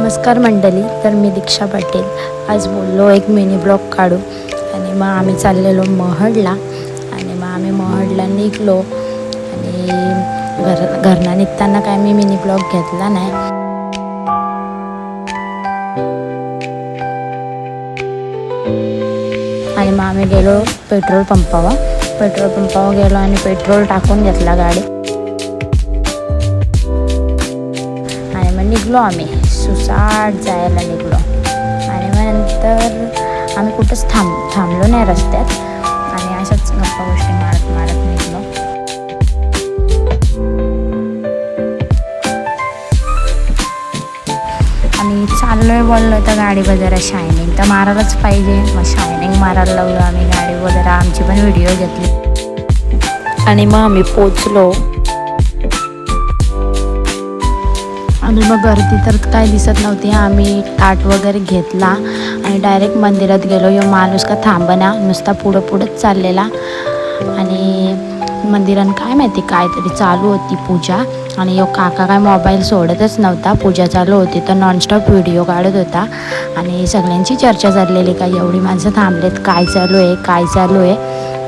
नमस्कार मंडळी, तर मी दीक्षा पाटील आज बोललो एक मिनी ब्लॉग काढू आणि मग आम्ही चाललेलो महडला आणि मग आम्ही महडला निघलो आणि घरनं निघताना काय मी मिनी ब्लॉग घेतला नाही. आणि मग आम्ही गेलो पेट्रोल पंपावर गेलो आणि पेट्रोल टाकून घेतला गाडी आणि मग निघलो आम्ही सुसाट जायला निघलो. आणि मग नंतर आम्ही कुठंच थांबलो नाही रस्त्यात आणि अशाच गप्पा गोष्टी मारत निघलो. आणि चाललोय बोललो तर गाडी वगैरे शायनिंग तर मारायलाच पाहिजे. मग शायनिंग मारायला लागलो आम्ही गाडी वगैरे, आमची पण व्हिडिओ घेतली आणि मग आम्ही पोचलो. आणि मग गर्दी तर काय दिसत नव्हती. आम्ही ताट वगैरे घेतला आणि डायरेक्ट मंदिरात गेलो. यो माणूस का थांबना, नुसता पुढंच चाललेला. आणि मंदिरात काय माहिती काहीतरी चालू होती पूजा आणि यो काका काय मोबाईल सोडतच नव्हता. पूजा चालू होती तर नॉनस्टॉप व्हिडिओ काढत होता आणि सगळ्यांची चर्चा चाललेली का एवढी माणसं थांबलेत, काय चालू आहे.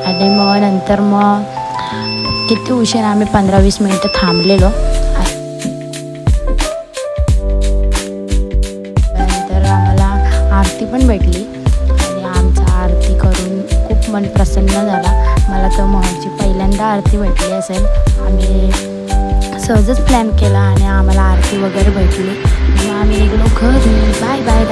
आणि मग नंतर मग किती उशीर आम्ही 15-20 मिनटं थांबलेलो. आरती पण भेटली आणि आमचा आरती करून खूप मन प्रसन्न झाला. मला तर महडची पहिल्यांदा आरती भेटली असेल. आम्ही सहजच प्लॅन केला आणि आम्हाला आरती वगैरे भेटली. मग आम्ही निघलो घरी. Bye bye.